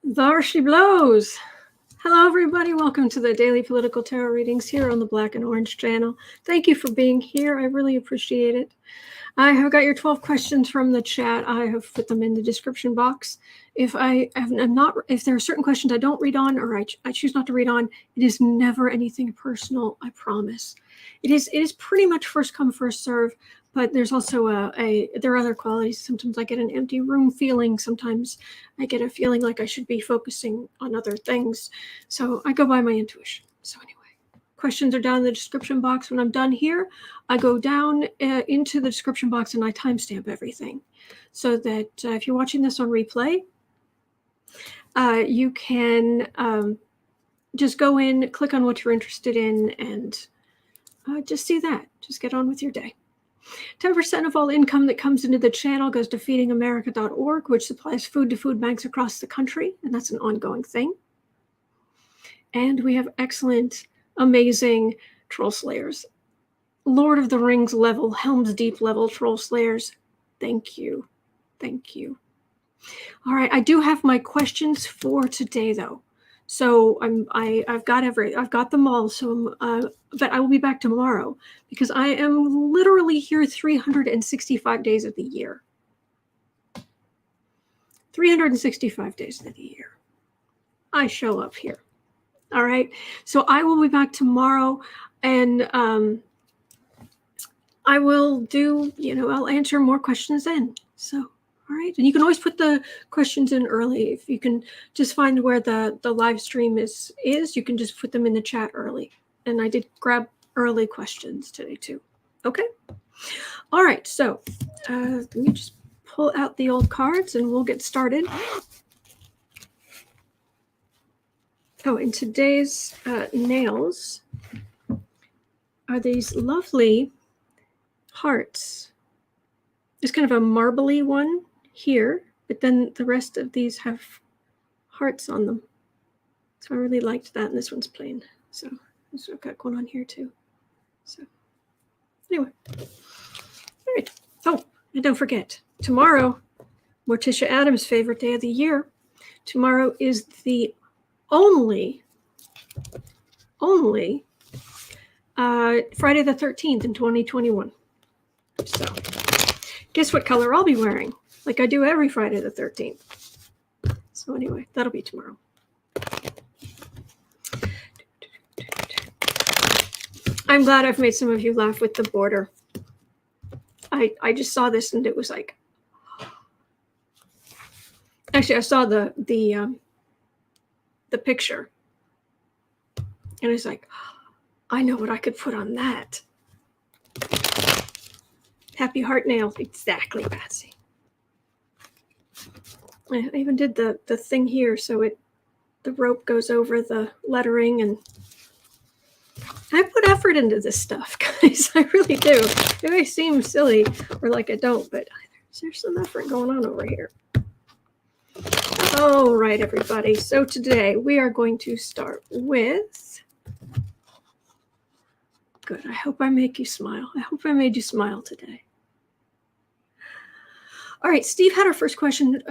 There she blows. Hello, everybody. Welcome to the Daily Political Tarot Readings here on the Black and Orange channel. Thank you for being here. I really appreciate it. I have got your 12 questions from the chat. I have put them in the description box. If there are certain questions I don't read on or I choose not to read on, it is never anything personal, I promise. It is pretty much first come, first serve, but there's also there are other qualities. Sometimes I get an empty room feeling. Sometimes I get a feeling like I should be focusing on other things. So I go by my intuition. So anyway. Questions are down in the description box. When I'm done here, I go down into the description box and I timestamp everything so that if you're watching this on replay, you can just go in, click on what you're interested in, and just see that. Just get on with your day. 10% of all income that comes into the channel goes to feedingamerica.org, which supplies food to food banks across the country, and that's an ongoing thing. And we have excellent, amazing troll slayers. Lord of the Rings level, Helm's Deep level troll slayers. Thank you. Thank you. All right, I do have my questions for today, though. So I've got them all. So but I will be back tomorrow because I am literally here 365 days of the year. 365 days of the year. I show up here. All right. So I will be back tomorrow, and I will do. I'll answer more questions then. So. All right, and you can always put the questions in early. If you can just find where the live stream is, you can just put them in the chat early. And I did grab early questions today too. Okay. All right, so let me just pull out the old cards and we'll get started. Oh, and today's nails are these lovely hearts. It's kind of a marbly one here, but then the rest of these have hearts on them. So I really liked that, and this one's plain. So I've got one on here too. So anyway, all right. Oh, and don't forget, tomorrow, Morticia Adams' favorite day of the year. Tomorrow is the only Friday the 13th in 2021. So guess what color I'll be wearing? Like I do every Friday the 13th. So anyway, that'll be tomorrow. I'm glad I've made some of you laugh with the border. I just saw this and it was like, actually I saw the picture and it's like, I know what I could put on that. Happy heart nails, exactly, Patsy. I even did the thing here so the rope goes over the lettering, and I put effort into this stuff, guys. I really do. It may seem silly or like I don't, but there's some effort going on over here. All right, everybody. So today we are going to start with. Good. I hope I make you smile. I hope I made you smile today. All right, Steve had our first question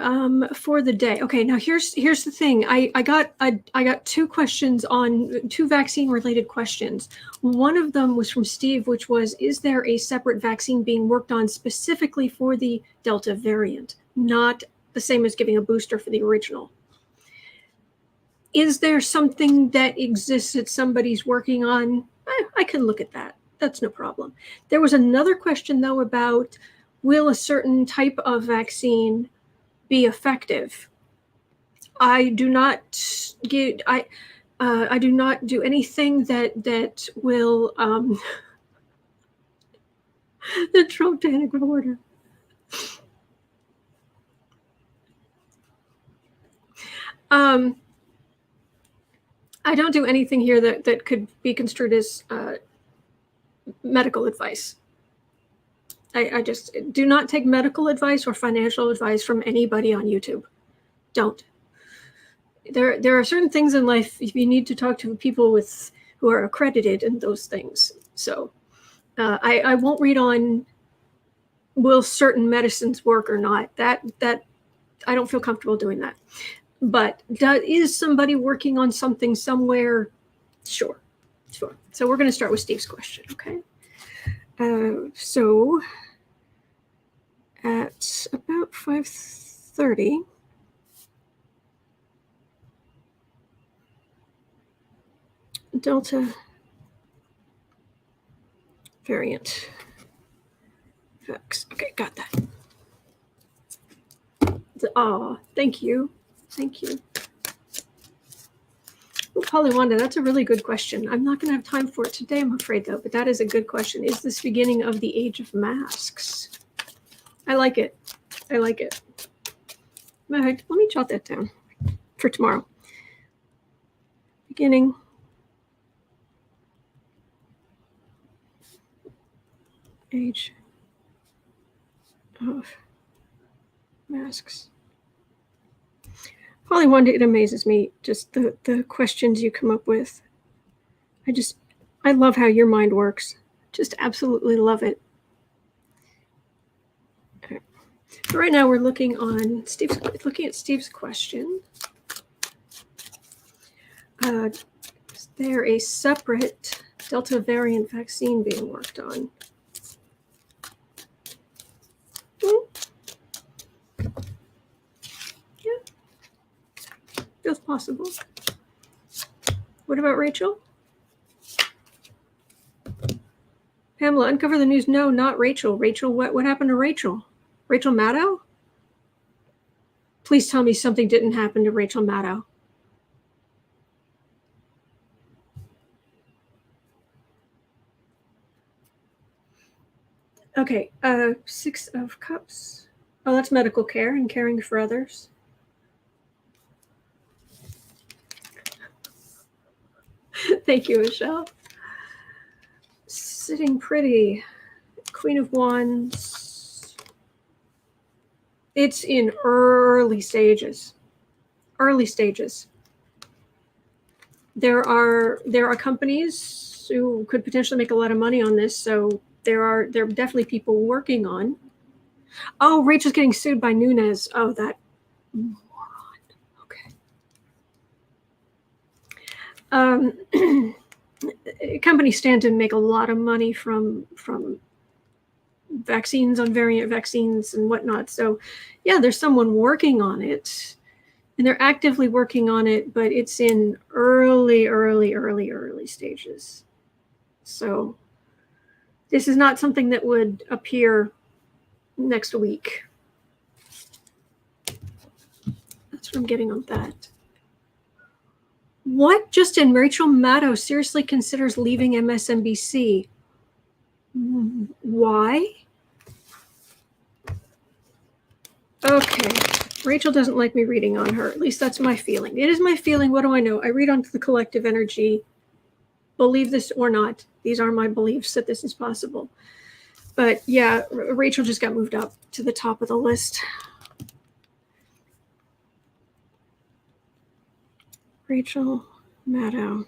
for the day. Okay, now here's the thing. I got two questions on two vaccine-related questions. One of them was from Steve, which was, is there a separate vaccine being worked on specifically for the Delta variant, not the same as giving a booster for the original? Is there something that exists that somebody's working on? I can look at that. That's no problem. There was another question, though, about will a certain type of vaccine be effective? I do not do anything that will the Trump panic order. I don't do anything here that could be construed as medical advice. I just do not take medical advice or financial advice from anybody on YouTube. Don't. There are certain things in life you need to talk to people who are accredited in those things. So I won't read on will certain medicines work or not. That I don't feel comfortable doing that. But is somebody working on something somewhere? Sure. So we're going to start with Steve's question, okay? So at about 5:30, Delta variant Vex. Okay, got that. Oh, thank you. Oh, Polly Wanda, that's a really good question. I'm not going to have time for it today, I'm afraid, though, but that is a good question. Is this beginning of the age of masks? I like it. All right, let me jot that down for tomorrow. Beginning age of masks. Polly Wanda, it amazes me, just the questions you come up with. I love how your mind works. Just absolutely love it. Okay. So right now we're looking at Steve's question. Is there a separate Delta variant vaccine being worked on? Yeah, feels possible. What about Rachel? Pamela, uncover the news. No, not Rachel. Rachel, what happened to Rachel? Rachel Maddow? Please tell me something didn't happen to Rachel Maddow. Okay, 6 of Cups. Oh, that's medical care and caring for others. Thank you, Michelle. Sitting pretty. Queen of Wands. It's in early stages. There are companies who could potentially make a lot of money on this, so there are definitely people working on. Oh, Rachel's getting sued by Nunes. Oh, that moron. Okay. Companies stand to make a lot of money from vaccines, on variant vaccines and whatnot. So yeah, there's someone working on it, and they're actively working on it, but it's in early stages. So this is not something that would appear next week. That's what I'm getting on that. What, Justin? Rachel Maddow seriously considers leaving MSNBC. Why? Okay. Rachel doesn't like me reading on her. At least that's my feeling. It is my feeling. What do I know? I read onto the collective energy. Believe this or not, these are my beliefs that this is possible. But yeah, Rachel just got moved up to the top of the list. Rachel Maddow.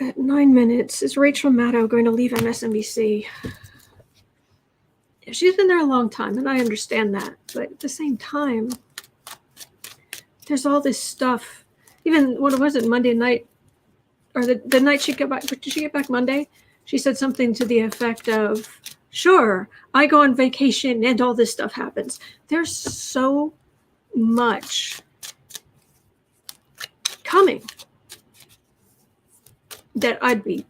At 9 minutes, is Rachel Maddow going to leave MSNBC? She's been there a long time, and I understand that. But at the same time, there's all this stuff. Even, what was it, Monday night? Or the night she got back, did she get back Monday? She said something to the effect of, sure, I go on vacation and all this stuff happens. There's so much coming that I'd be.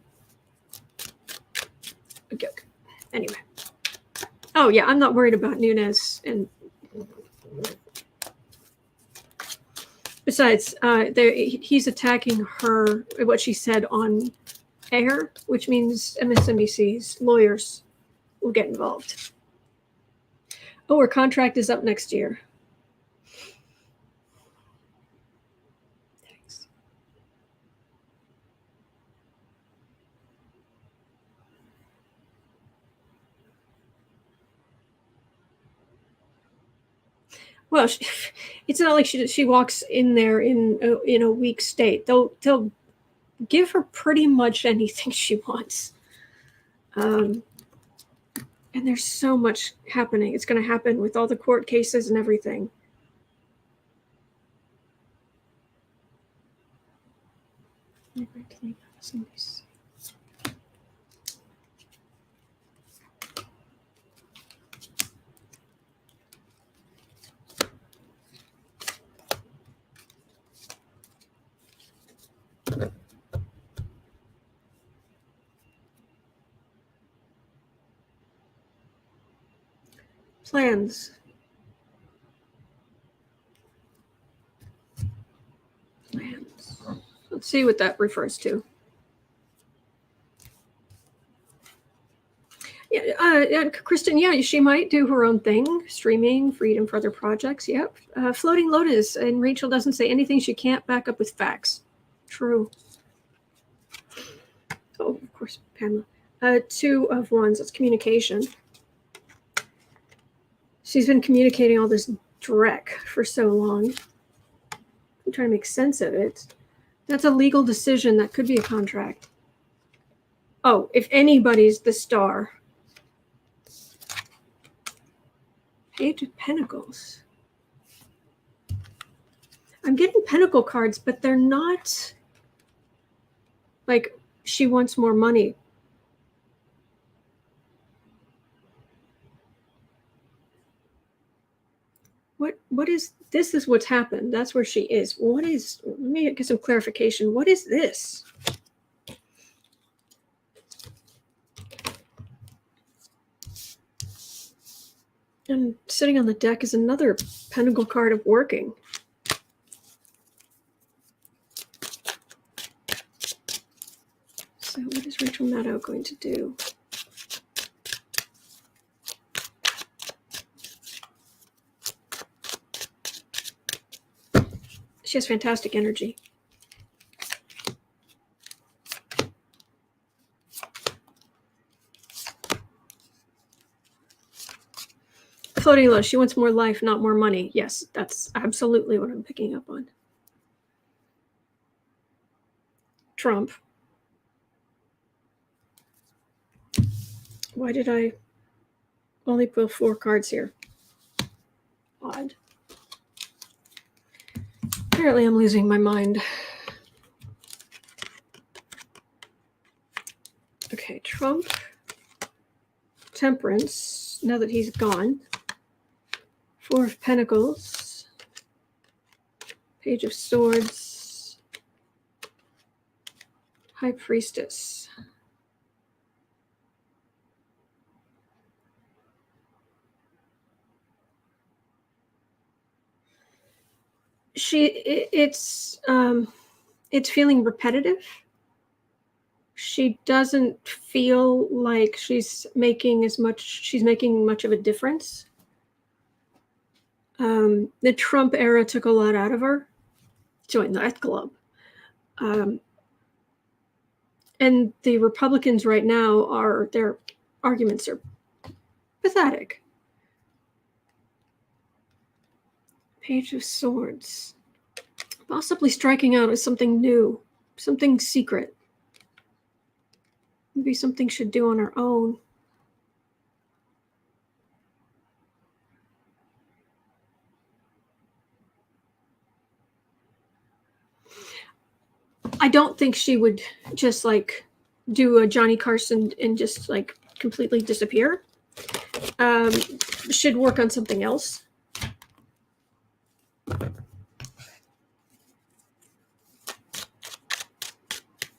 Okay. Anyway. Oh, yeah, I'm not worried about Nunes. And besides, he's attacking her, what she said on air, which means MSNBC's lawyers will get involved. Oh, her contract is up next year. Thanks. Well, it's not like she walks in there in a weak state. They'll give her pretty much anything she wants. And there's so much happening. It's going to happen with all the court cases and everything. Plans. Plans. Let's see what that refers to. Yeah, Kristen, yeah, she might do her own thing, streaming, freedom for other projects. Yep. Floating Lotus, and Rachel doesn't say anything she can't back up with facts. True. Oh, of course, Pamela. Two of Wands, that's communication. She's been communicating all this dreck for so long. I'm trying to make sense of it. That's a legal decision. That could be a contract. Oh, if anybody's the star. Page of Pentacles. I'm getting Pentacle cards, but they're not like she wants more money. What is this? Is what's happened. That's where she is. What is, let me get some clarification. What is this? And sitting on the deck is another Pentacle card of working. So what is Rachel Maddow going to do? She has fantastic energy. Floating low. She wants more life, not more money. Yes, that's absolutely what I'm picking up on. Trump. Why did I only pull 4 cards here? Odd. Apparently I'm losing my mind. Okay, Trump. Temperance, now that he's gone. 4 of Pentacles. Page of Swords. High Priestess. It's feeling repetitive. She doesn't feel like she's making much of a difference. The Trump era took a lot out of her. Join that club. And the Republicans right now their arguments are pathetic. Page of Swords. Possibly striking out as something new, something secret. Maybe something she'd do on her own. I don't think she would just like do a Johnny Carson and just like completely disappear. Should work on something else.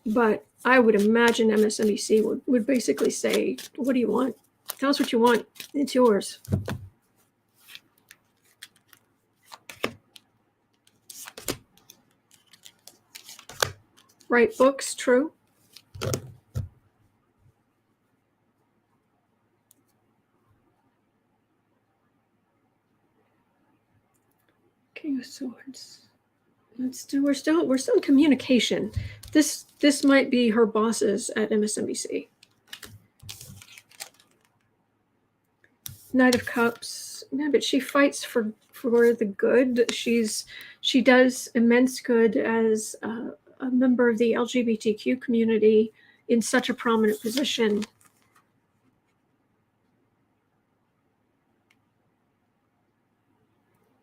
But I would imagine MSNBC would basically say, what do you want? Tell us what you want. It's yours. Write books, true. King of Swords. We're still in communication. This might be her bosses at MSNBC. Knight of Cups. Yeah, but she fights for the good. She does immense good as a member of the LGBTQ community in such a prominent position.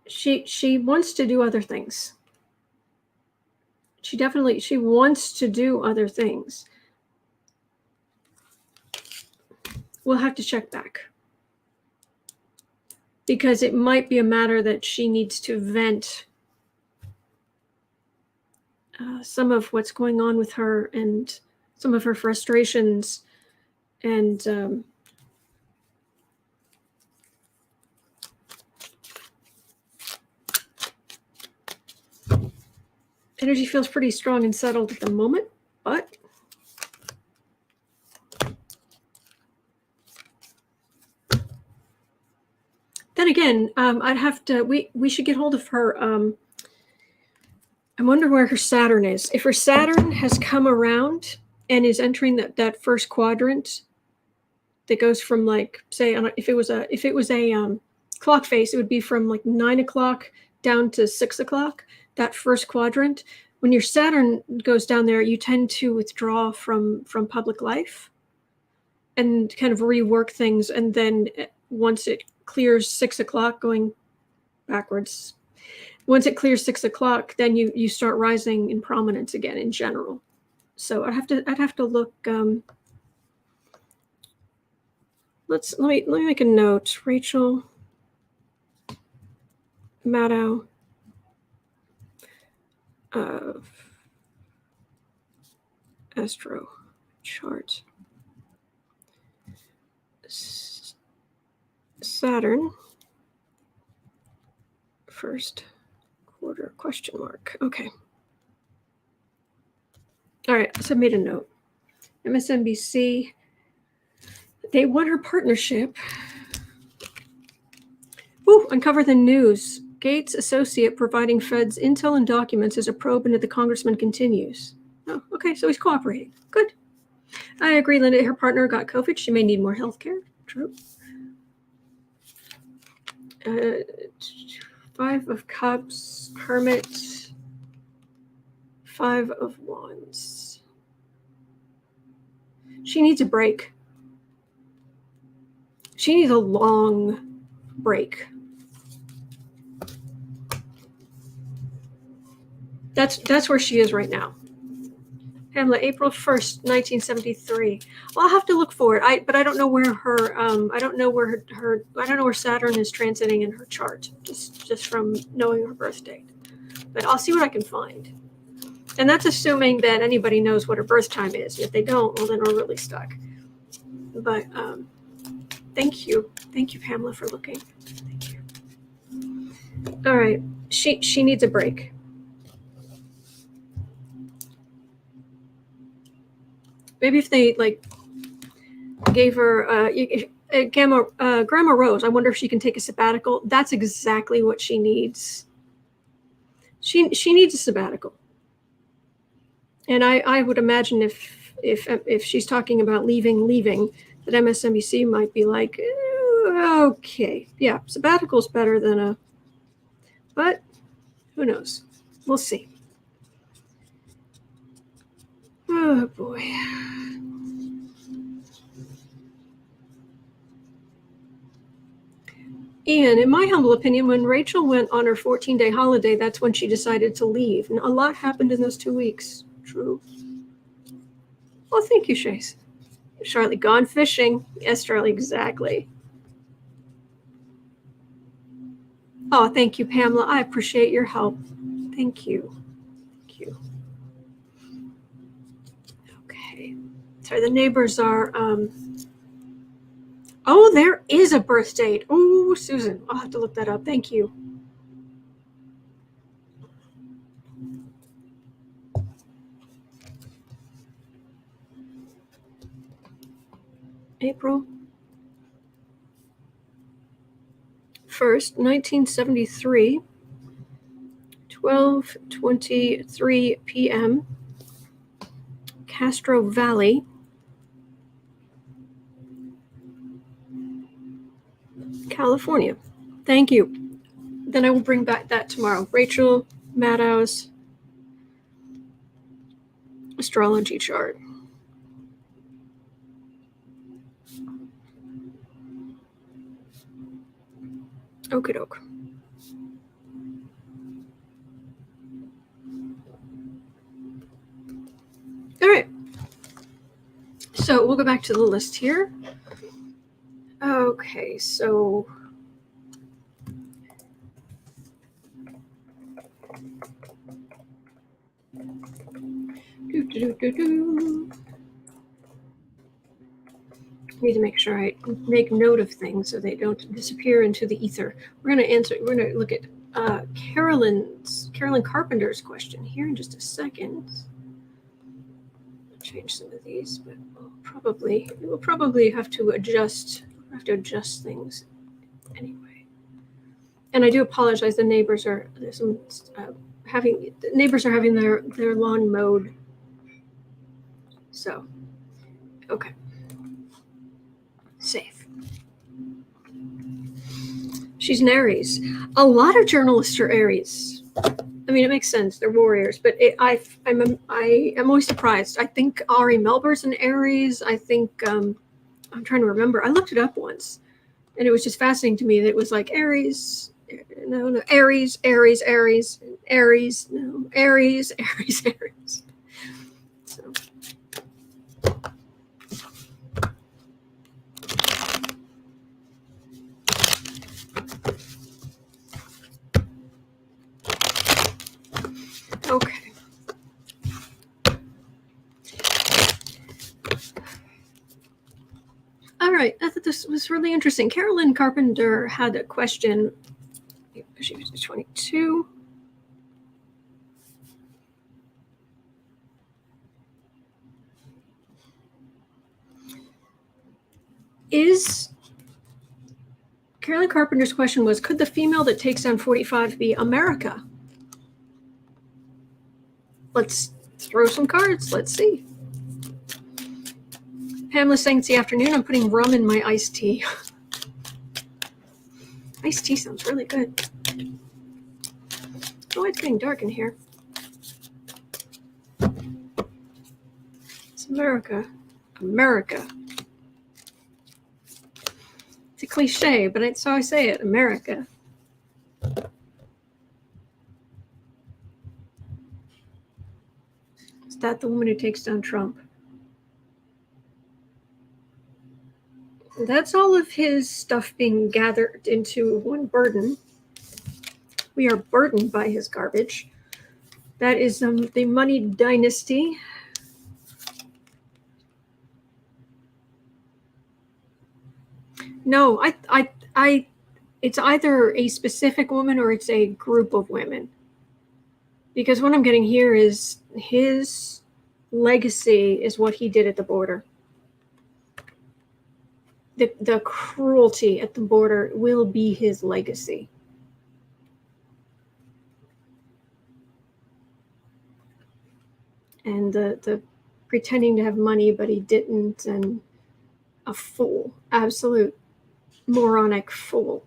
She wants to do other things. She wants to do other things. We'll have to check back, because it might be a matter that she needs to vent some of what's going on with her and some of her frustrations, and energy feels pretty strong and settled at the moment, but then again, I'd have to, we should get hold of her. I wonder where her Saturn is. If her Saturn has come around and is entering that first quadrant that goes from, like, say, if it was a clock face, it would be from like 9 o'clock down to 6 o'clock. That first quadrant. When your Saturn goes down there, you tend to withdraw from public life and kind of rework things. And then once it clears 6 o'clock, going backwards, once it clears 6 o'clock, then you start rising in prominence again in general. So I'd have to look. Let me make a note. Rachel Maddow. Astro chart. Saturn. First quarter, question mark. Okay. All right, so I made a note. MSNBC, they want her partnership. Ooh, uncover the news. Gates associate providing feds intel and documents as a probe into the congressman continues. Oh, okay, so he's cooperating. Good. I agree, Linda. Her partner got COVID. She may need more health care. True. 5 of Cups, Hermit, 5 of Wands. She needs a break. She needs a long break. That's where she is right now. Pamela, April 1st, 1973. Well, I'll have to look for it. But I don't know where her I don't know where Saturn is transiting in her chart, just from knowing her birth date. But I'll see what I can find. And that's assuming that anybody knows what her birth time is. If they don't, well, then we're really stuck. But thank you, Pamela, for looking. Thank you. All right, she needs a break. Maybe if they gave her Grandma Rose, I wonder if she can take a sabbatical. That's exactly what she needs. She needs a sabbatical. And I would imagine if she's talking about leaving, that MSNBC might be like, okay, yeah, sabbatical's better than but who knows? We'll see. Oh boy. Ian, in my humble opinion, when Rachel went on her 14-day holiday, that's when she decided to leave. And a lot happened in those 2 weeks. True. Well, thank you, Chase. Charlotte, gone fishing. Yes, Charlie, exactly. Oh, thank you, Pamela. I appreciate your help. Thank you. Thank you. Okay. Sorry, the neighbors are... Oh, there is a birth date. Oh, Susan. I'll have to look that up. Thank you. April 1st, 1973, 12:23 p.m., Castro Valley, California. Thank you. Then I will bring back that tomorrow. Rachel Maddow's astrology chart. Okie doke. All right. So we'll go back to the list here. Okay, so need to make sure I make note of things so they don't disappear into the ether. We're going to look at Carolyn Carpenter's question here in just a second. I'll change some of these, but we'll probably have to adjust things anyway. And I do apologize. The neighbors are having their lawn mowed. So, okay. Safe. She's an Aries. A lot of journalists are Aries. I mean, it makes sense. They're warriors, but I am always surprised. I think Ari Melber's an Aries. I think I'm trying to remember. I looked it up once, and it was just fascinating to me that it was like Aries. No, Aries, Aries, Aries, Aries, no, Aries, Aries, Aries. So. Okay. All right. I thought this was really interesting. Carolyn Carpenter had a question. She was 22. Carolyn Carpenter's question was, could the female that takes down 45 be America? Let's throw some cards. Let's see. Pamela's saying it's the afternoon. I'm putting rum in my iced tea. Iced tea sounds really good. Oh, it's getting dark in here. It's America. America. It's a cliche, but it's how I say it. America. Is that the woman who takes down Trump? That's all of his stuff being gathered into one burden. We are burdened by his garbage. That is the money dynasty. No, it's either a specific woman or it's a group of women. Because what I'm getting here is his legacy is what he did at the border. The cruelty at the border will be his legacy. And the pretending to have money, but he didn't, and a fool, absolute moronic fool.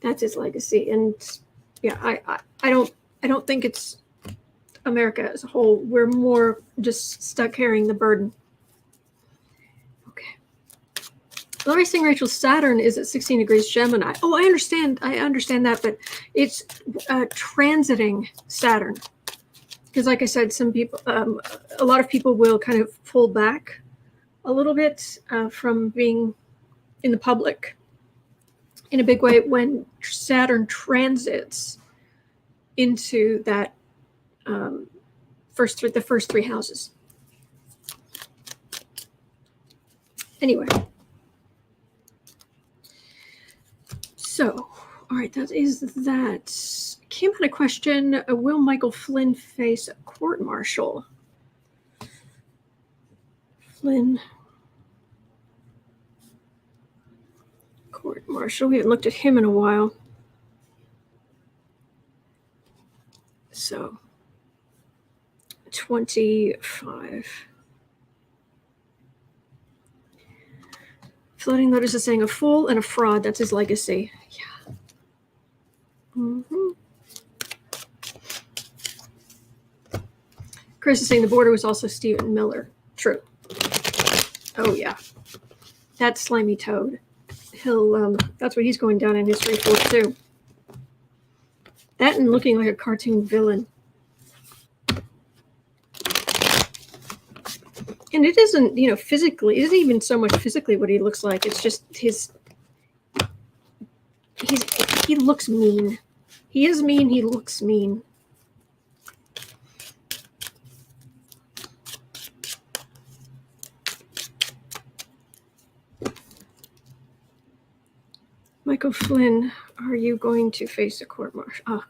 That's his legacy. And yeah, I don't think it's America as a whole. We're more just stuck carrying the burden. Okay. Larry saying Rachel Saturn is at 16 degrees Gemini. Oh, I understand that, but it's transiting Saturn. Because like I said, some people, a lot of people will kind of pull back a little bit from being in the public in a big way when Saturn transits into that the first three houses. Anyway, so all right, that is that. Kim had a question: will Michael Flynn face a court-martial? Flynn. Court-martial. We haven't looked at him in a while. So, 25. Floating Lotus is saying a fool and a fraud. That's his legacy. Yeah. Mm-hmm. Chris is saying the border was also Stephen Miller. True. Oh, yeah. That slimy toad. That's what he's going down in history for, too. That and looking like a cartoon villain. And it isn't, physically, it isn't even so much physically what he looks like. It's just he looks mean. He is mean, he looks mean. Michael Flynn, are you going to face a court martial? Oh,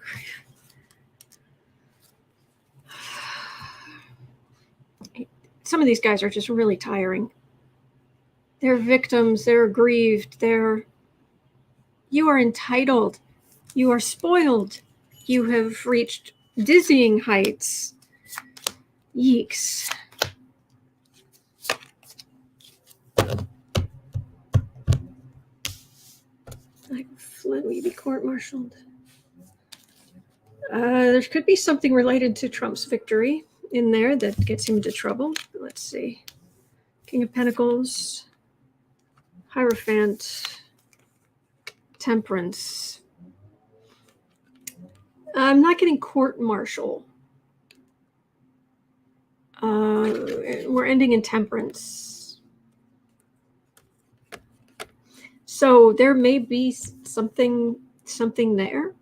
some of these guys are just really tiring. They're victims, they're aggrieved, you are entitled, you are spoiled, you have reached dizzying heights. Yeeks. Like Flynn, will you be court-martialed? There could be something related to Trump's victory in there that gets him into trouble. Let's see. King of Pentacles, Hierophant, Temperance. I'm not getting court-martial. We're ending in Temperance. So there may be something there,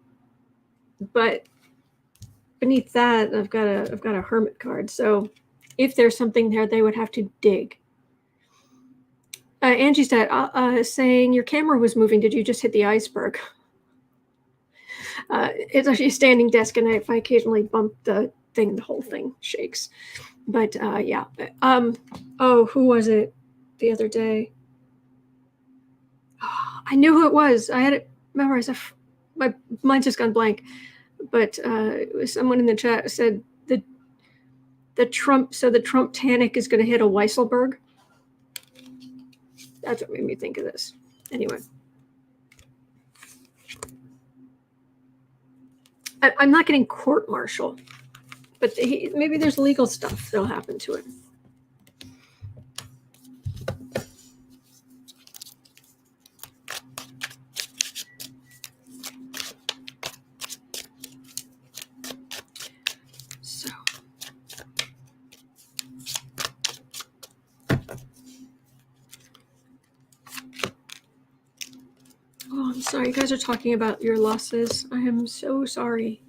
but beneath that, I've got a Hermit card. So if there's something there, they would have to dig. Angie's dad saying your camera was moving. Did you just hit the iceberg? It's actually a standing desk, and if I occasionally bump the thing, the whole thing shakes. But yeah. Oh, who was it the other day? Oh, I knew who it was. I had it memorized. My mind's just gone blank. But it was someone in the chat said the Trump Titanic is going to hit a Weisselberg. That's what made me think of this. Anyway. I'm not getting court-martial, but maybe there's legal stuff that'll happen to it. So. Oh, I'm sorry. You guys are talking about your losses. I am so sorry.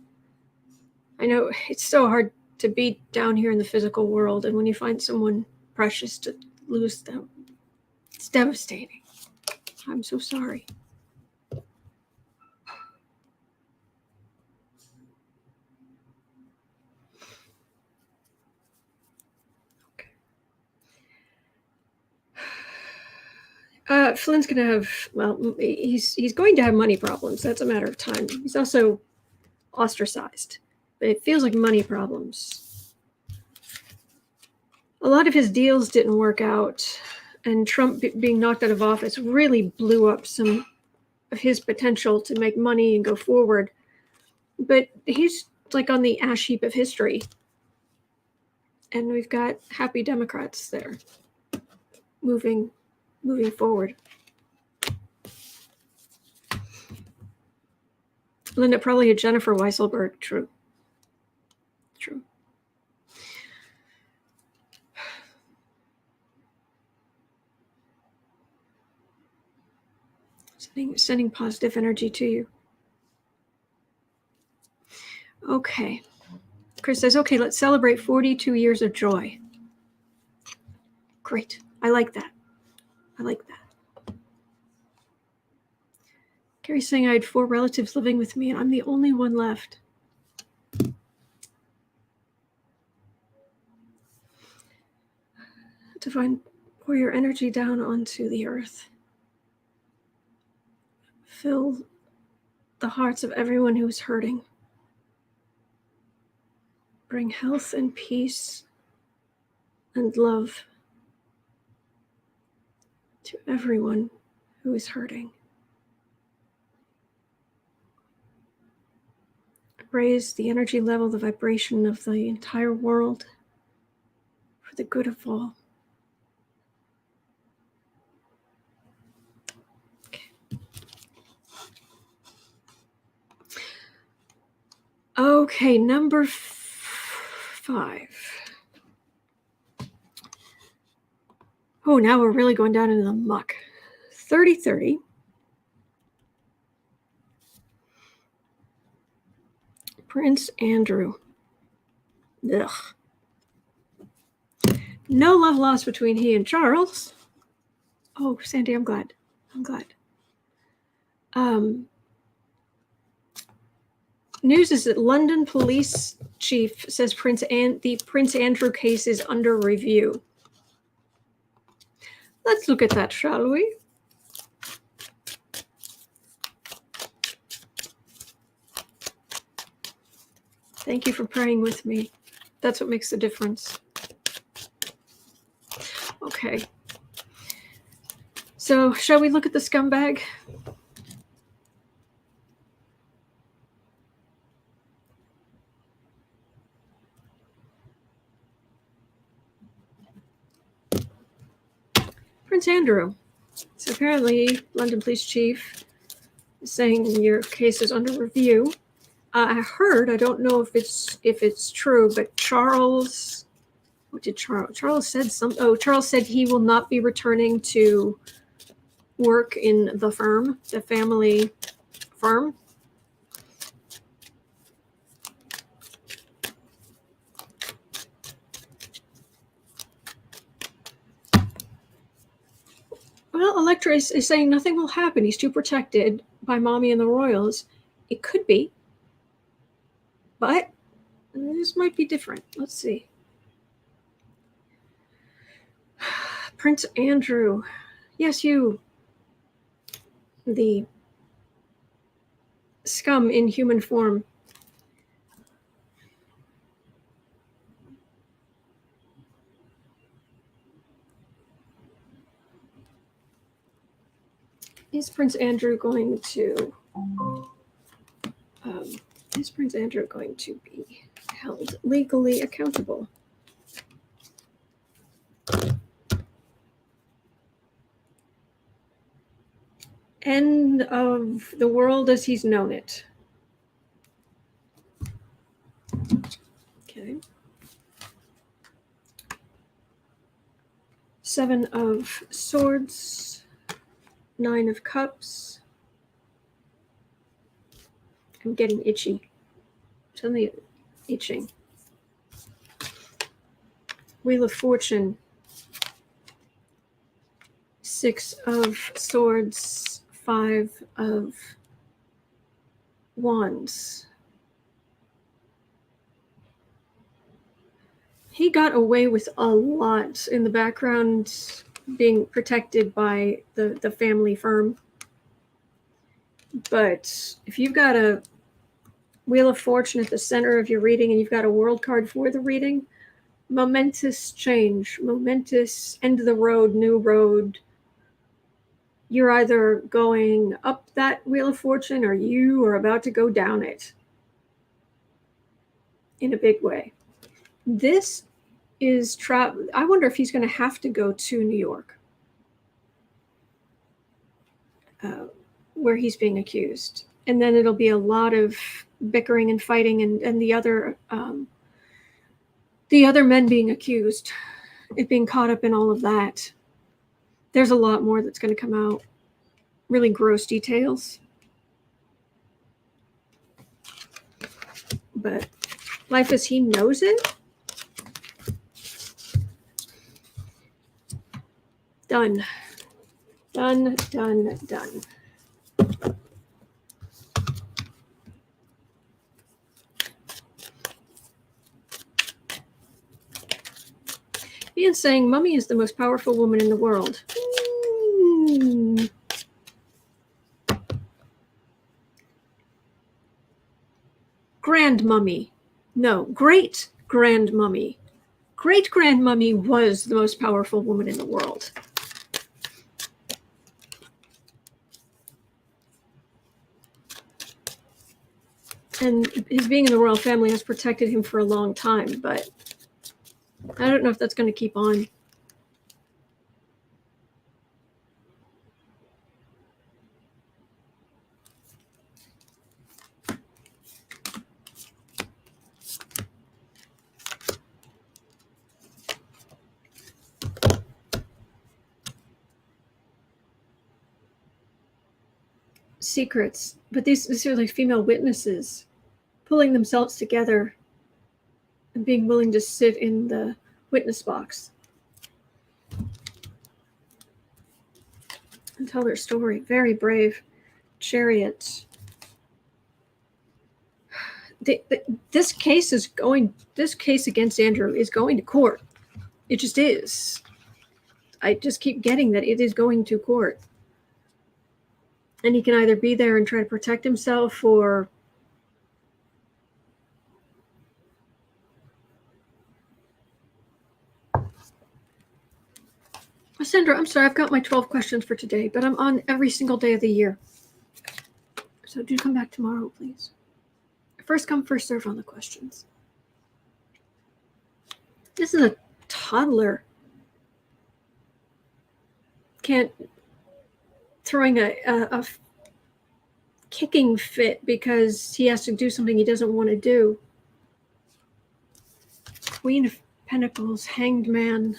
I know it's so hard to be down here in the physical world, and when you find someone precious to lose them, it's devastating. I'm so sorry. Flynn's going to have, well, he's going to have money problems. That's a matter of time. He's also ostracized, but it feels like money problems. A lot of his deals didn't work out, and Trump being knocked out of office really blew up some of his potential to make money and go forward. But he's like on the ash heap of history, and we've got happy Democrats there moving forward. Linda, probably a Jennifer Weisselberg. True. Sending positive energy to you. Okay. Chris says, okay, let's celebrate 42 years of joy. Great. I like that. Carrie's saying I had 4 relatives living with me, and I'm the only one left. Divine, pour your energy down onto the earth. Fill the hearts of everyone who is hurting. Bring health and peace and love to everyone who is hurting. Raise the energy level, the vibration of the entire world for the good of all. Okay, number 5. Oh, now we're really going down into the muck. 3030. Prince Andrew. Ugh. No love lost between he and Charles. Oh, Sandy, I'm glad. News is that London police chief says the Prince Andrew case is under review. Let's look at that, shall we? Thank you for praying with me. That's what makes the difference. Okay. So, shall we look at the scumbag? Prince Andrew. So apparently, London police chief is saying your case is under review. I heard, I don't know if it's true, but Charles, what did Charles said something? Oh, Charles said he will not be returning to work in the firm, the family firm. Well, Electra is saying nothing will happen. He's too protected by Mommy and the Royals. It could be. But this might be different. Let's see. Prince Andrew. Yes, you. The scum in human form. Is Prince Andrew going to be held legally accountable? End of the world as he's known it. Okay. 7 of Swords, 9 of Cups. I'm getting itchy. Suddenly itching. Wheel of Fortune. 6 of Swords, 5 of Wands. He got away with a lot in the background, being protected by the family firm. But if you've got a Wheel of Fortune at the center of your reading and you've got a world card for the reading, momentous change, momentous end of the road, new road. You're either going up that Wheel of Fortune or you are about to go down it in a big way. This is I wonder if he's going to have to go to New York, where he's being accused. And then it'll be a lot of bickering and fighting and the other men being accused, it being caught up in all of that. There's a lot more that's going to come out. Really gross details. But life as he knows it. Done. Done. Ian's saying Mummy is the most powerful woman in the world. Grand Mummy. No, great Grand Mummy. Great Grand Mummy was the most powerful woman in the world. And his being in the royal family has protected him for a long time, but I don't know if that's going to keep on. Secrets, but these are like female witnesses pulling themselves together and being willing to sit in the witness box and tell their story. Very brave. Chariot. This case against Andrew is going to court. It just is. I just keep getting that it is going to court. And he can either be there and try to protect himself, or Sandra, I'm sorry, I've got my 12 questions for today, but I'm on every single day of the year. So do come back tomorrow, please. First come, first serve on the questions. This is a toddler. Throwing a kicking fit because he has to do something he doesn't want to do. Queen of Pentacles, Hanged Man.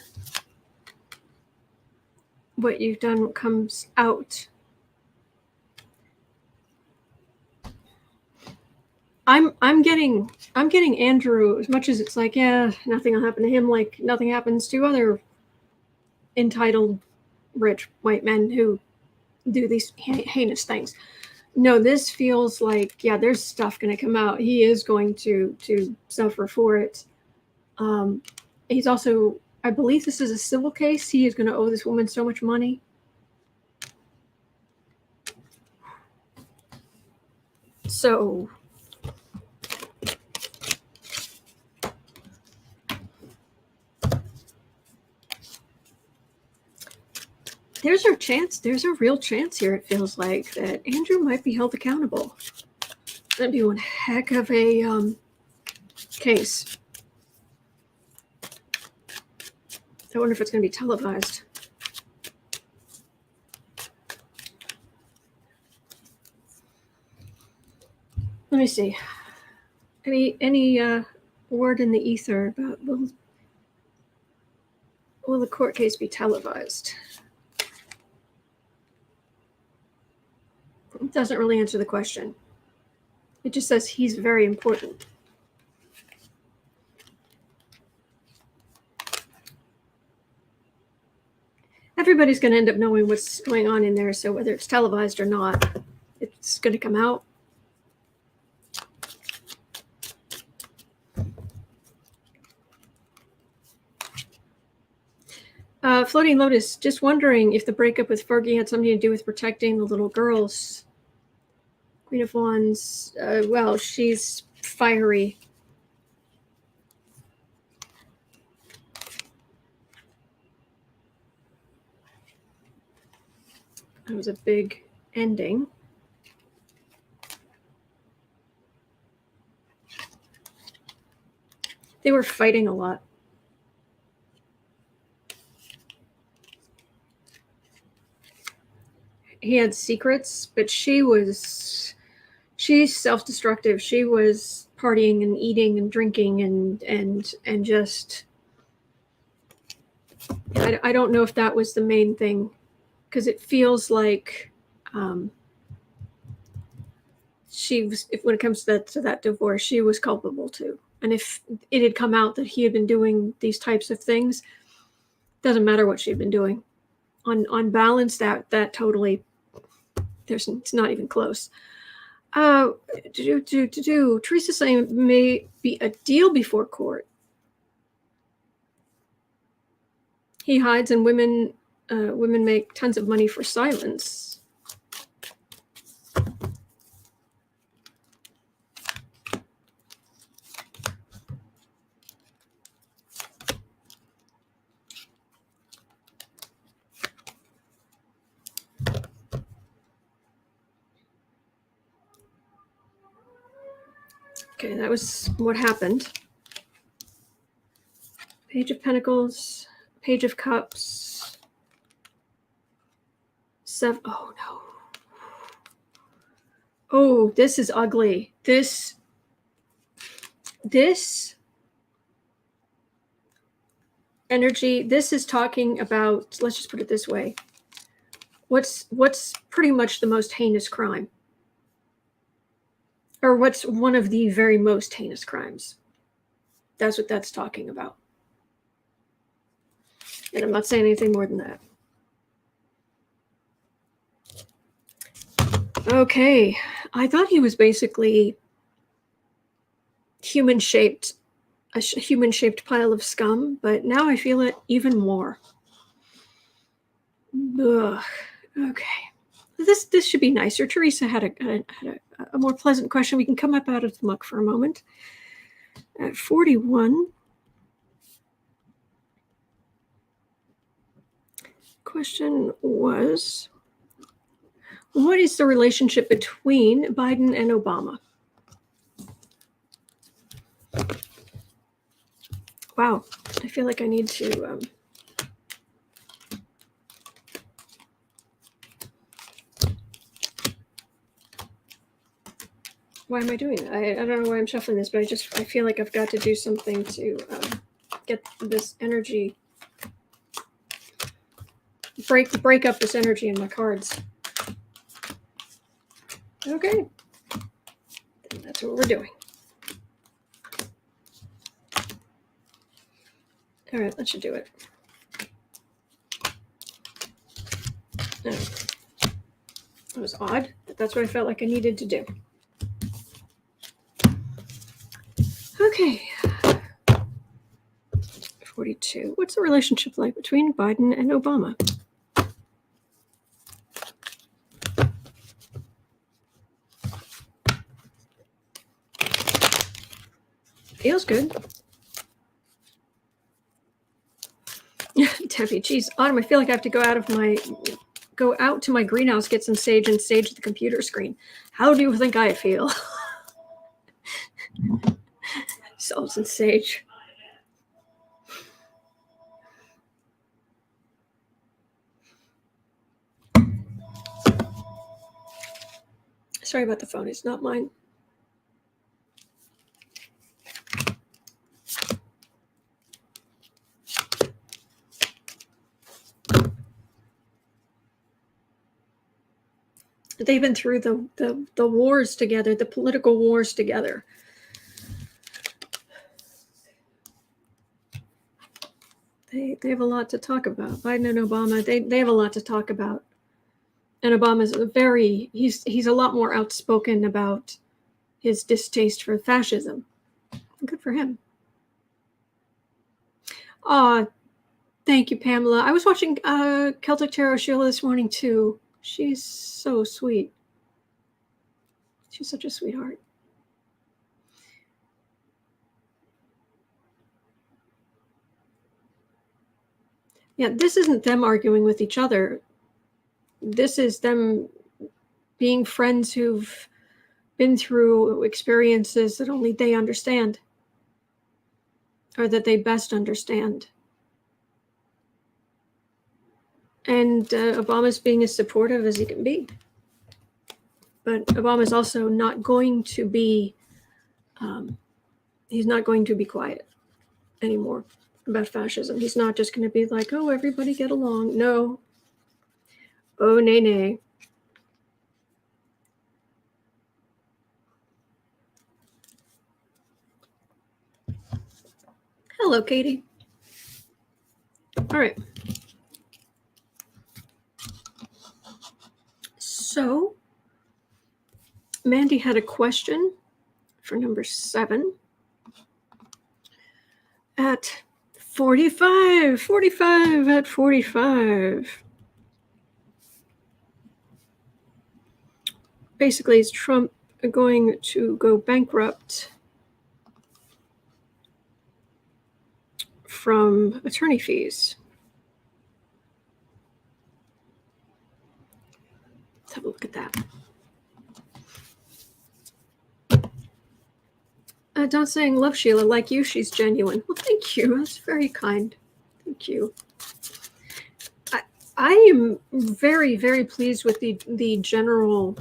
What you've done comes out. I'm getting Andrew, as much as it's like, yeah, nothing will happen to him, like nothing happens to other entitled rich white men who do these heinous things. No, this feels like, yeah, there's stuff going to come out. He is going to suffer for it. He's also, I believe this is a civil case. He is going to owe this woman so much money. So there's a chance, there's a real chance here, it feels like, that Andrew might be held accountable. That'd be one heck of a case. I wonder if it's going to be televised. Let me see. Any word in the ether about will the court case be televised? It doesn't really answer the question. It just says he's very important. Everybody's going to end up knowing what's going on in there, so whether it's televised or not, it's going to come out. Floating Lotus, just wondering if the breakup with Fergie had something to do with protecting the little girls. Queen of Wands, well, she's fiery. That was a big ending. They were fighting a lot. He had secrets, but she's self-destructive. She was partying and eating and drinking and just, I don't know if that was the main thing, because it feels like she was, if when it comes to that divorce, she was culpable too. And if it had come out that he had been doing these types of things, doesn't matter what she'd been doing. On balance, that totally, it's not even close. Teresa saying may be a deal before court. He hides, and women make tons of money for silence. Okay, that was what happened. Page of Pentacles, Page of Cups, Seven. Oh no. Oh, this is ugly. This energy, this is talking about, let's just put it this way. What's pretty much the most heinous crime? Or what's one of the very most heinous crimes? That's what that's talking about. And I'm not saying anything more than that. Okay. I thought he was basically human-shaped, a human-shaped pile of scum, but now I feel it even more. Ugh. Okay. This should be nicer. Teresa had a more pleasant question. We can come up out of the muck for a moment. At 41, question was, what is the relationship between Biden and Obama? Wow, I feel like I need to why am I doing that? I don't know why I'm shuffling this, but I feel like I've got to do something to get this energy, break up this energy in my cards. Okay, then that's what we're doing. All right, that should do it. That was odd, but that's what I felt like I needed to do. Okay. 42. What's the relationship like between Biden and Obama? Feels good. Debbie, geez, Autumn, I feel like I have to go out to my greenhouse, get some sage, and sage the computer screen. How do you think I feel? Salves and sage. Sorry about the phone. It's not mine. They've been through the wars together, the political wars together. They have a lot to talk about. Biden and Obama, they have a lot to talk about. And Obama's he's a lot more outspoken about his distaste for fascism. Good for him. Thank you, Pamela. I was watching Celtic Tarot Sheila this morning too. She's so sweet. She's such a sweetheart. Yeah, this isn't them arguing with each other. This is them being friends who've been through experiences that only they understand, or that they best understand. And Obama's being as supportive as he can be. But Obama's also not going to be, he's not going to be quiet anymore about fascism. He's not just going to be like, oh, everybody get along. No. Oh, nay, nay. Hello, Katie. All right. So, Mandy had a question for number 7 at 45 at 45. Basically, is Trump going to go bankrupt from attorney fees? Let's have a look at that. Don't saying love Sheila like you. She's genuine. Well, thank you. That's very kind. Thank you. I am very, very pleased with the general.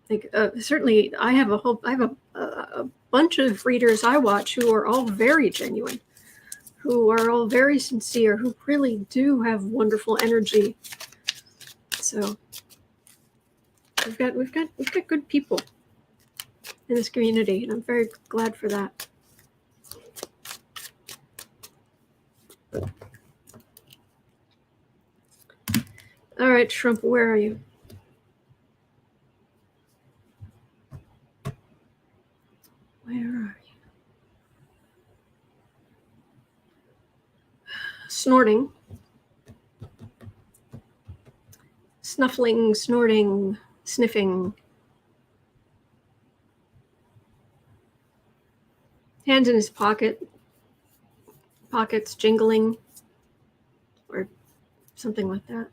Like, certainly, I have a bunch of readers I watch who are all very genuine, who are all very sincere, who really do have wonderful energy. So we've got good people in this community, and I'm very glad for that. All right, Trump, where are you? Where are you? Snorting. Snuffling, snorting, sniffing. Hands in his pockets jingling, or something like that.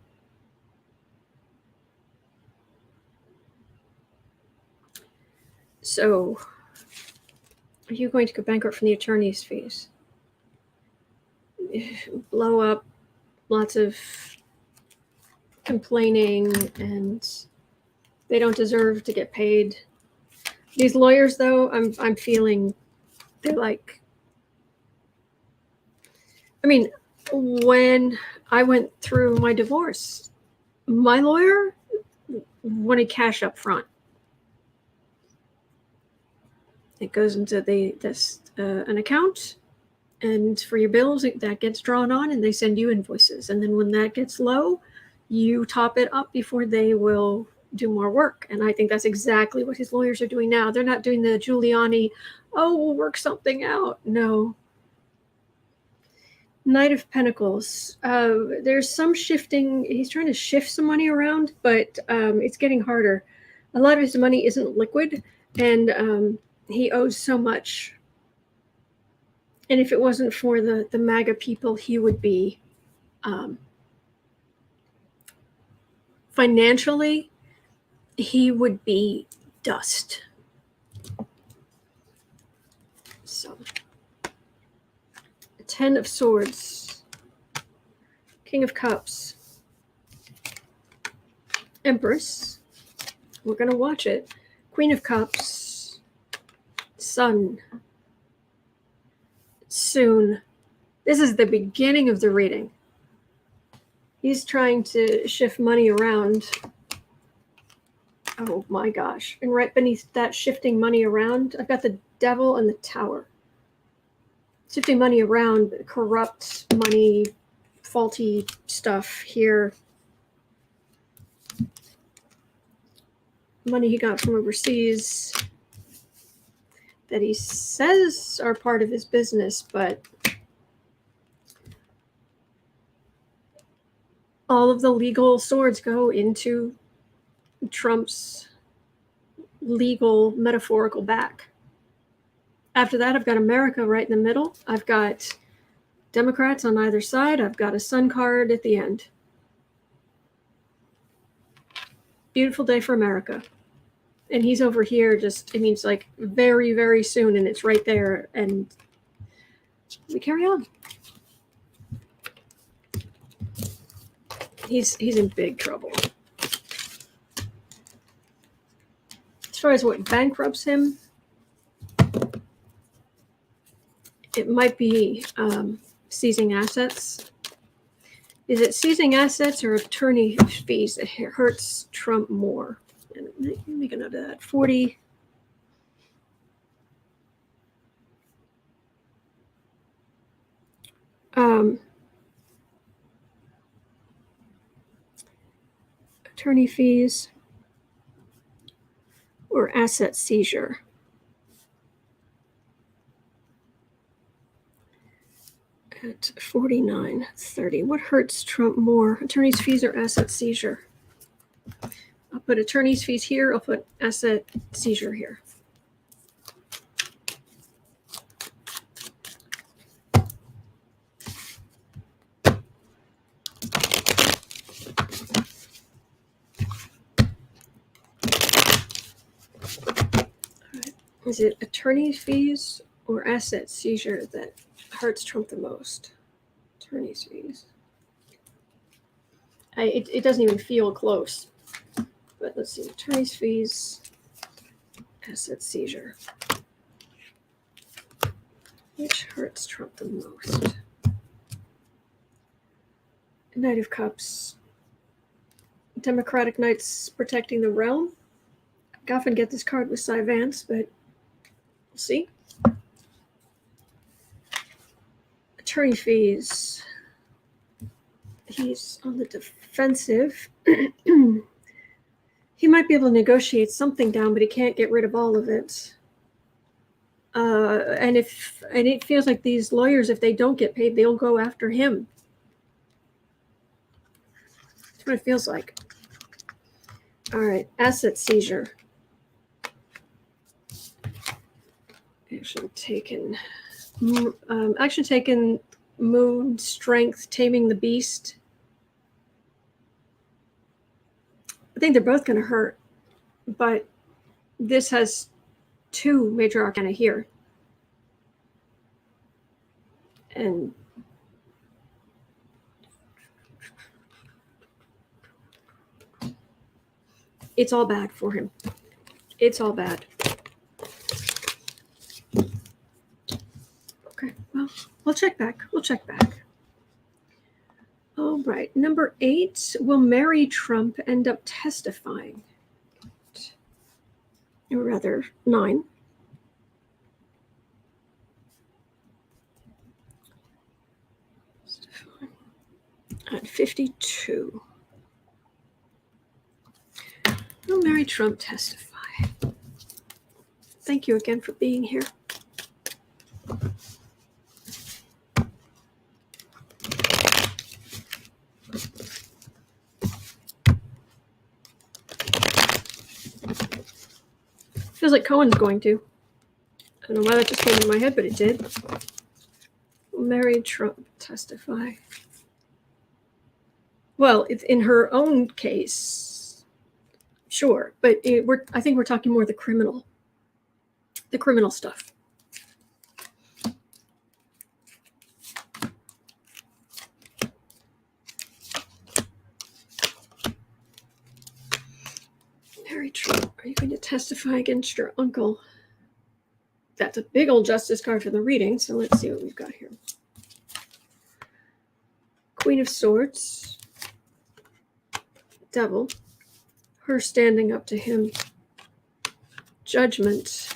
So, are you going to go bankrupt from the attorney's fees? Blow up, lots of complaining, and they don't deserve to get paid. These lawyers, though, I'm feeling they're like, I mean, when I went through my divorce, my lawyer wanted cash up front. It goes into an account, and for your bills, that gets drawn on, and they send you invoices. And then when that gets low, you top it up before they will do more work. And I think that's exactly what his lawyers are doing now. They're not doing the Giuliani, oh, we'll work something out. No. Knight of Pentacles. There's some shifting. He's trying to shift some money around, but it's getting harder. A lot of his money isn't liquid, and he owes so much. And if it wasn't for the MAGA people, he would be financially, he would be dust. So, 10 of Swords, King of Cups, Empress. We're going to watch it. Queen of Cups, Sun. Soon. This is the beginning of the reading. He's trying to shift money around. Oh my gosh. And right beneath that shifting money around, I've got the Devil and the Tower. Shifting money around, corrupt money, faulty stuff here. Money he got from overseas that he says are part of his business, but all of the legal swords go into Trump's legal metaphorical back. After that, I've got America right in the middle. I've got Democrats on either side. I've got a Sun card at the end. Beautiful day for America. And he's over here just, it means like very, very soon, and it's right there. And we carry on. He's in big trouble. As far as what bankrupts him, it might be seizing assets. Is it seizing assets or attorney fees that hurts Trump more? And make a note of that. 40. Attorney fees or asset seizure. At 49.30. What hurts Trump more? Attorney's fees or asset seizure? I'll put attorney's fees here. I'll put asset seizure here. Is it attorney fees or asset seizure that hurts Trump the most? Attorney's fees. It doesn't even feel close. But let's see. Attorney's fees, asset seizure. Which hurts Trump the most? Knight of Cups. Democratic Knights protecting the realm. I often get this card with Cy Vance, but we'll see. Attorney fees. He's on the defensive. He might be able to negotiate something down, but he can't get rid of all of it. And it feels like these lawyers, if they don't get paid, they'll go after him. That's what it feels like. All right, asset seizure. Action taken. Action taken. Mood, strength, taming the beast. I think they're both going to hurt, but this has two major arcana here. And it's all bad for him. It's all bad. Okay, well, we'll check back. We'll check back. All right, number 8, will marry Trump end up testifying? Or rather, 9. At 52. Will marry Trump testify? Thank you again for being here. Feels like Cohen's going to. I don't know why that just came in my head, but it did. Married Trump testify. Well, it's in her own case, sure, but I think we're talking more the criminal stuff. Married Trump, are you going to testify against your uncle? That's a big old justice card for the reading, so let's see what we've got here. Queen of Swords. Devil. Her standing up to him. Judgment.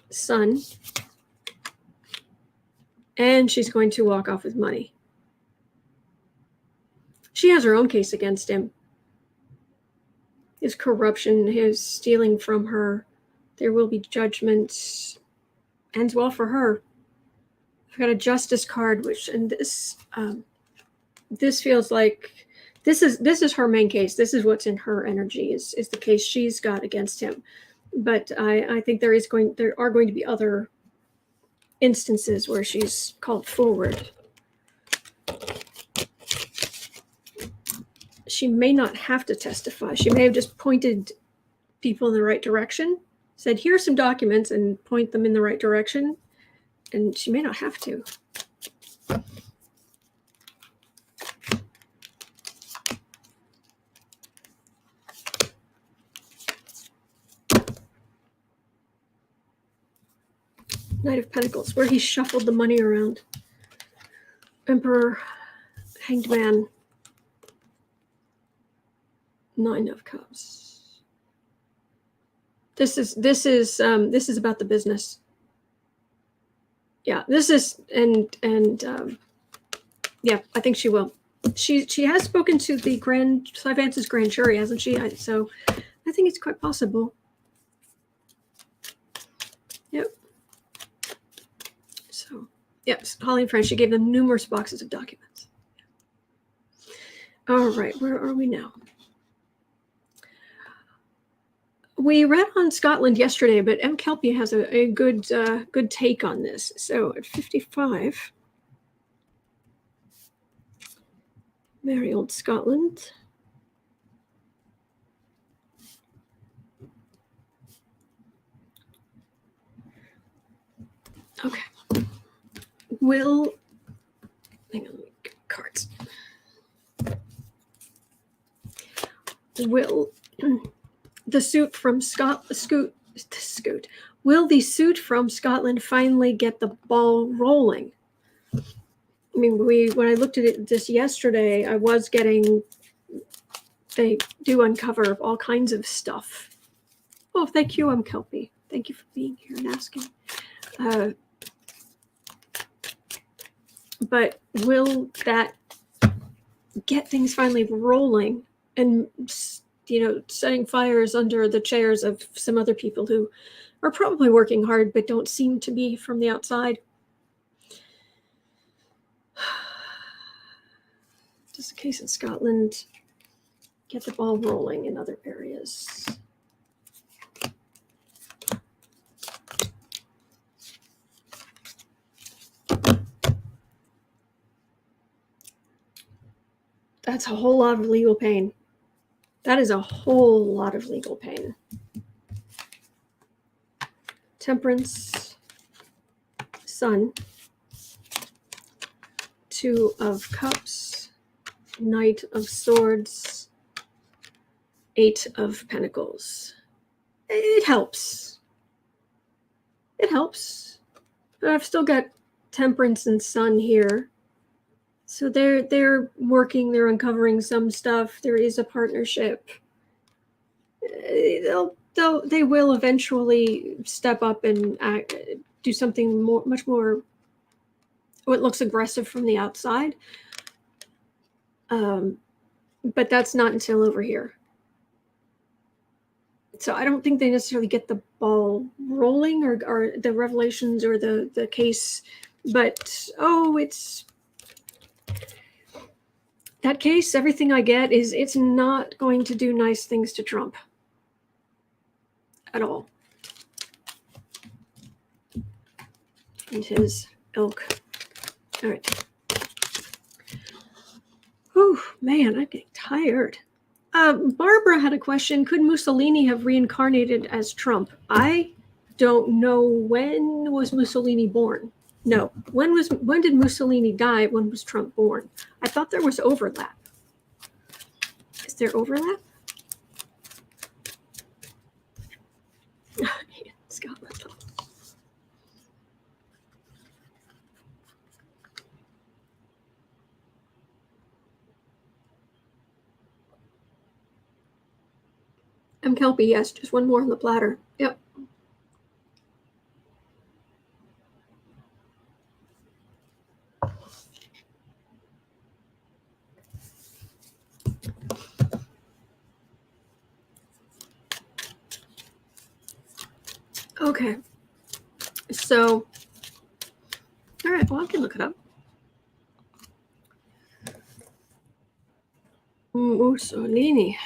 Sun. And she's going to walk off with money. She has her own case against him. His corruption, his stealing from her. There will be judgment. Ends well for her. I've got a justice card, and this feels like this is her main case. This is what's in her energy is the case she's got against him. But I think there are going to be other instances where she's called forward. She may not have to testify. She may have just pointed people in the right direction, said, here's some documents, and point them in the right direction. And she may not have to. Knight of Pentacles, where he shuffled the money around. Emperor, Hanged Man. 9 of Cups. This is about the business. Yeah, this is yeah, I think she will. She has spoken to the Cy Vance's grand jury, hasn't she? So I think it's quite possible. Yep. So yes, Holly and French, she gave them numerous boxes of documents. All right, where are we now? We read on Scotland yesterday, but M. Kelpie has a good take on this. So at 55, merry old Scotland. Okay. Will, hang on, let me get cards. Will the suit from Will the suit from Scotland finally get the ball rolling? I mean, when I looked at this yesterday, I was getting, they do uncover all kinds of stuff. Oh, thank you, Kelpie. Thank you for being here and asking. But will that get things finally rolling and, setting fires under the chairs of some other people who are probably working hard but don't seem to be from the outside? Does the case in Scotland get the ball rolling in other areas? That's a whole lot of legal pain. That is a whole lot of legal pain. Temperance, Sun, Two of Cups, Knight of Swords, Eight of Pentacles. It helps. It helps. But I've still got Temperance and Sun here. So they're working, they're uncovering some stuff. There is a partnership. They will eventually step up and do something much more what looks aggressive from the outside. But that's not until over here. So I don't think they necessarily get the ball rolling or the revelations or the case, but it's that case, everything I get is it's not going to do nice things to Trump at all. And his ilk. All right. Oh, man, I'm getting tired. Barbara had a question. Could Mussolini have reincarnated as Trump? I don't know. When was Mussolini born? No. When did Mussolini die? When was Trump born? I thought there was overlap. Is there overlap? Scotland. Kelpie, yes, just one more on the platter. Yep. Okay. So, all right, well, I can look it up. Mussolini.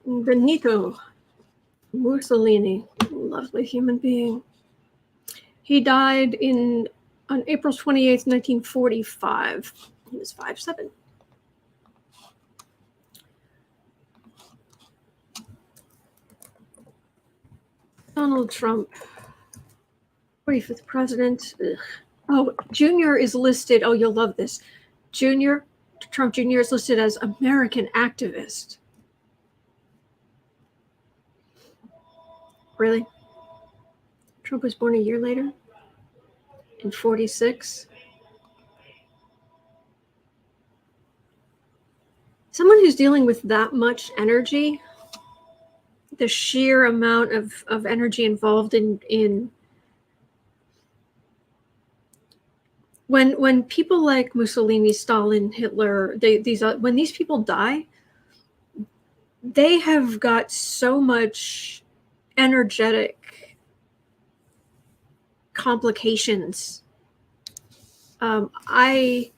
Benito Mussolini, lovely human being. He died on April 28th, 1945. He was 5'7". Donald Trump, 45th president. Ugh. Oh, Junior is listed. Oh, you'll love this. Trump Jr. is listed as American activist. Really? Trump was born a year later? In 46? Someone who's dealing with that much energy, the sheer amount of energy involved in when people like Mussolini, Stalin, Hitler, when these people die, they have got so much energetic complications. I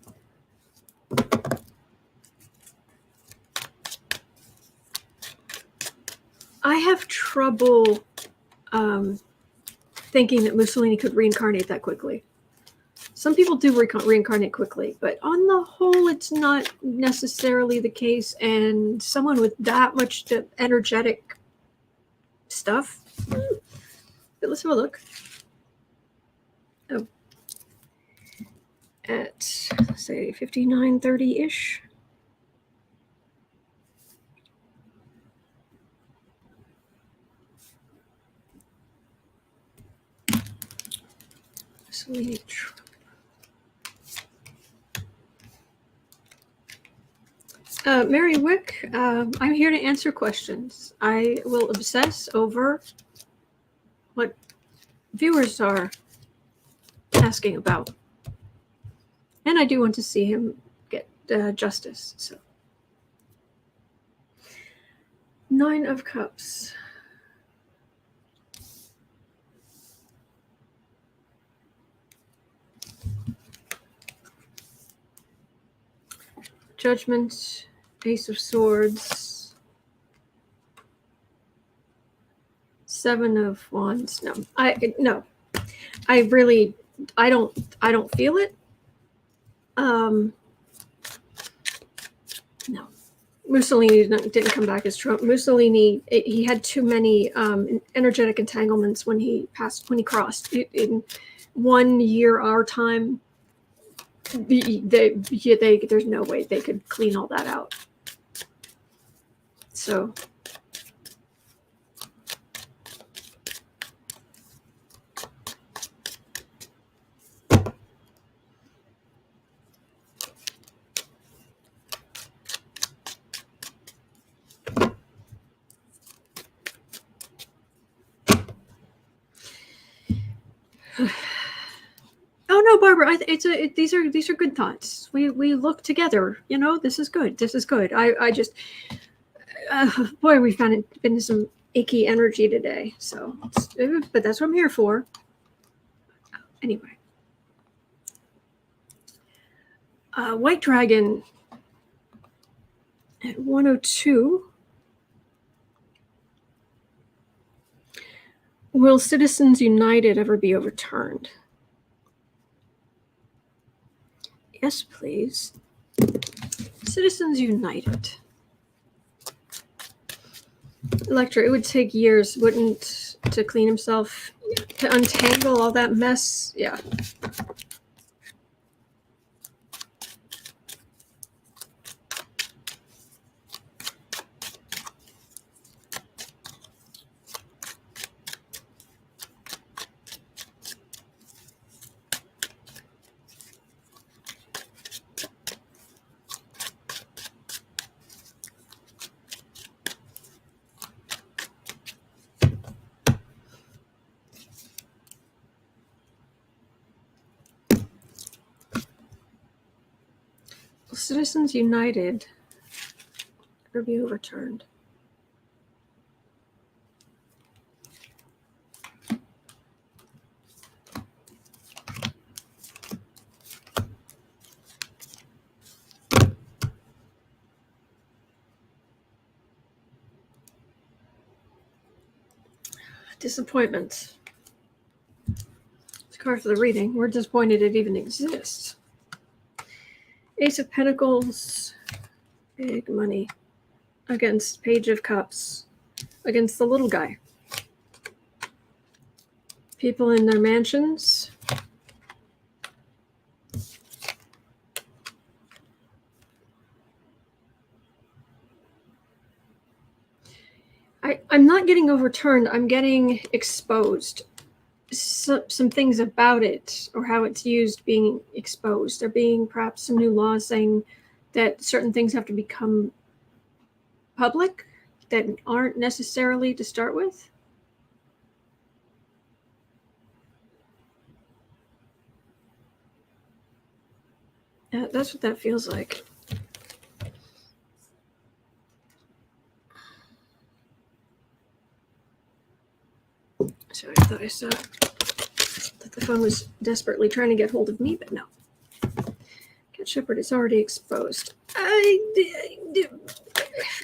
have trouble thinking that Mussolini could reincarnate that quickly. Some people do reincarnate quickly, but on the whole, it's not necessarily the case. And someone with that much energetic stuff, let's have a look. Oh, at say 59:30-ish. Mussolini, Trump. Mary Wick, I'm here to answer questions. I will obsess over what viewers are asking about. And I do want to see him get justice. So, 9 of Cups. Judgment, Ace of Swords, 7 of Wands. No, I don't feel it. No, Mussolini didn't come back as Trump. Mussolini, he had too many energetic entanglements when he crossed. In 1 year our time, there's no way they could clean all that out. So oh no, Barbara, these are good thoughts. We look together. You know, this is good. This is good. I just boy, we've kind of been some icky energy today. So, but that's what I'm here for. Anyway, White Dragon at 102. Will Citizens United ever be overturned? Yes, please. Citizens United. Electra, it would take years, wouldn't, to clean himself, to untangle all that mess? Yeah. Citizens United or be overturned. Disappointment. It's a card for the reading. We're disappointed it even exists. Ace of Pentacles, big money, against Page of Cups, against the little guy. People in their mansions. I'm not getting overturned. I'm getting exposed. Some things about it or how it's used being exposed. There being perhaps some new laws saying that certain things have to become public that aren't necessarily to start with. That's what that feels like. Sorry, I thought I saw that the phone was desperately trying to get hold of me, but no. Cat Shepherd is already exposed.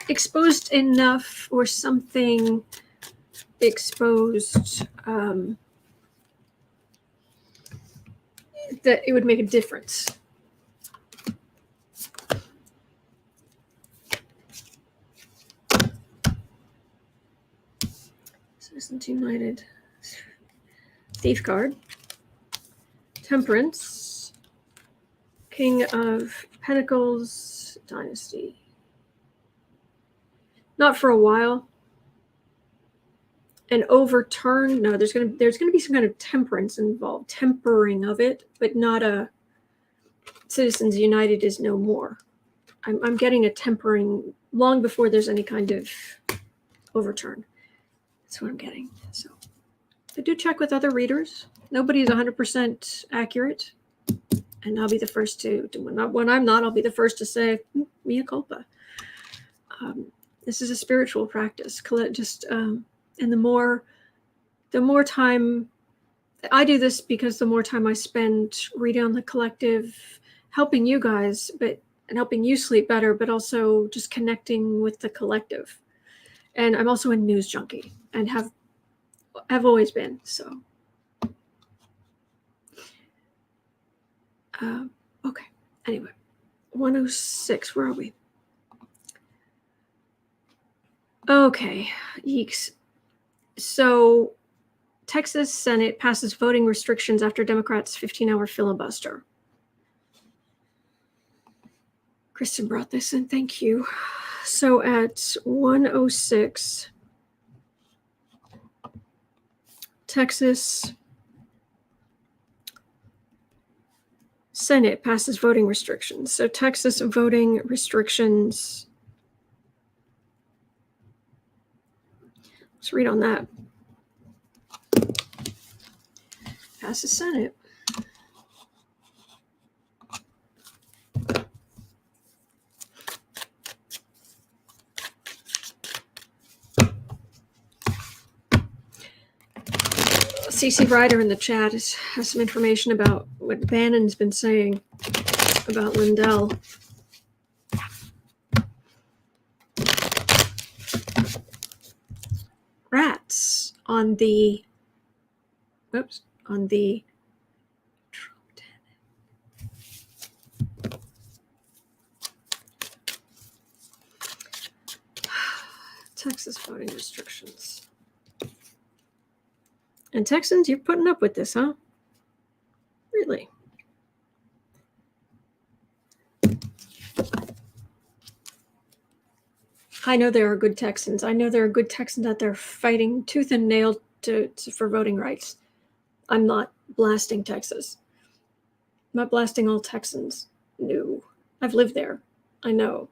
Exposed enough or something exposed that it would make a difference. Citizens United. Thief card. Temperance, King of Pentacles, Dynasty. Not for a while. And overturned, no, there's gonna be some kind of temperance involved, tempering of it, but not a Citizens United is no more. I'm getting a tempering long before there's any kind of overturn. That's what I'm getting. So I do check with other readers. Nobody's 100% accurate. And I'll be the first to when I'm not, I'll be the first to say, mea culpa. This is a spiritual practice. And the more time I do this, because the more time I spend reading on the collective, helping you guys, and helping you sleep better, but also just connecting with the collective. And I'm also a news junkie and have always been. So, okay. Anyway, 106. Where are we? Okay, yeeks. So, Texas Senate passes voting restrictions after Democrats' 15-hour filibuster. Kristen brought this in. Thank you. So at 106, Texas Senate passes voting restrictions. So Texas voting restrictions. Let's read on that. Passes Senate. CC Ryder in the chat has some information about what Bannon's been saying about Lindell. Rats on the Texas voting restrictions. And Texans, you're putting up with this, huh? Really? I know there are good Texans. I know there are good Texans out there fighting tooth and nail for voting rights. I'm not blasting Texas. I'm not blasting all Texans. No. I've lived there. I know.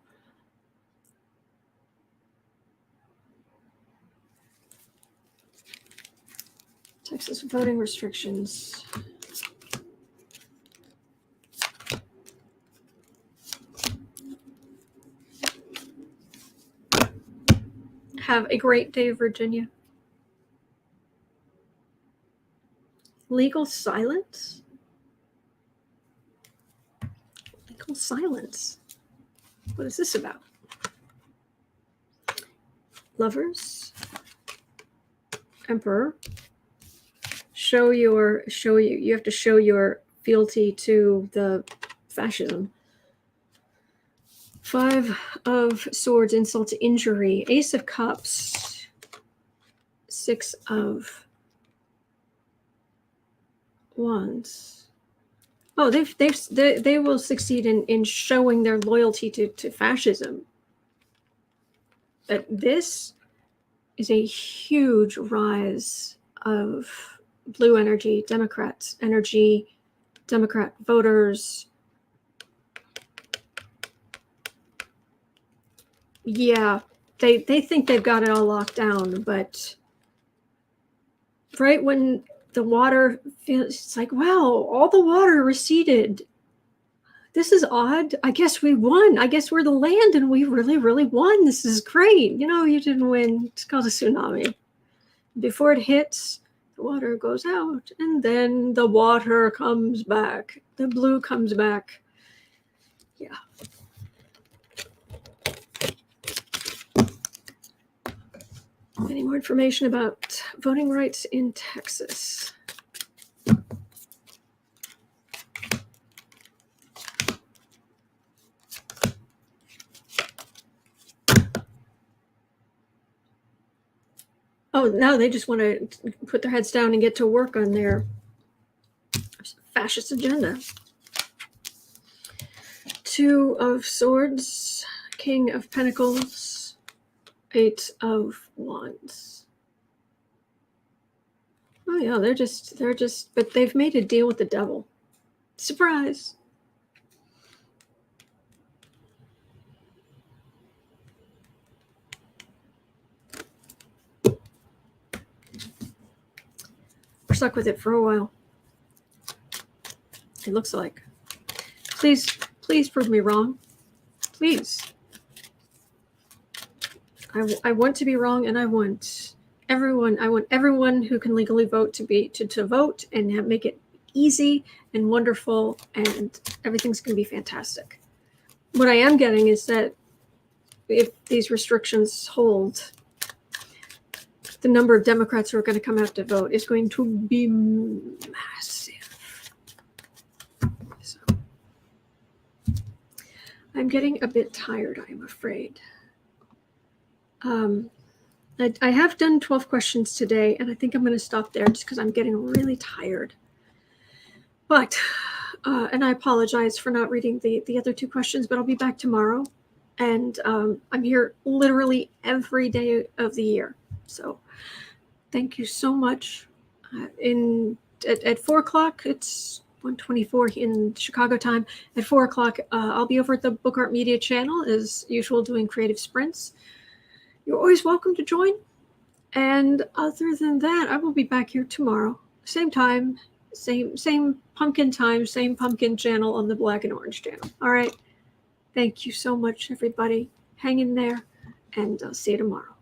Texas voting restrictions. Have a great day, Virginia. Legal silence? Legal silence. What is this about? Lovers. Emperor. You have to show your fealty to the fascism. 5 of Swords, insult to injury. Ace of Cups. 6 of Wands. Oh, they will succeed in showing their loyalty to fascism. But this is a huge rise of blue energy, Democrat voters. Yeah, they think they've got it all locked down, but right when the water feels, it's like, wow, all the water receded. This is odd. I guess we won. I guess we're the land and we really, really won. This is great. You didn't win. It's called a tsunami. Before it hits, the water goes out, and then the water comes back. The blue comes back. Yeah. Any more information about voting rights in Texas? Oh, now they just want to put their heads down and get to work on their fascist agenda. Two of Swords, King of Pentacles, Eight of Wands. Oh yeah, they're just, but they've made a deal with the devil. Surprise. We're stuck with it for a while. It looks like. Please prove me wrong. Please. I want to be wrong, and I want everyone who can legally vote to vote and make it easy and wonderful, and everything's going to be fantastic. What I am getting is that if these restrictions hold, the number of Democrats who are going to come out to vote is going to be massive. So I'm getting a bit tired, I'm afraid. I have done 12 questions today, and I think I'm going to stop there just because I'm getting really tired. But, and I apologize for not reading the other 2 questions, but I'll be back tomorrow. And I'm here literally every day of the year. So thank you so much. At 4 o'clock, it's 1:24 in Chicago time. At 4 o'clock, I'll be over at the Book Art Media channel, as usual, doing creative sprints. You're always welcome to join. And other than that, I will be back here tomorrow. Same time, same pumpkin time, same pumpkin channel on the Black and Orange channel. All right. Thank you so much, everybody. Hang in there, and I'll see you tomorrow.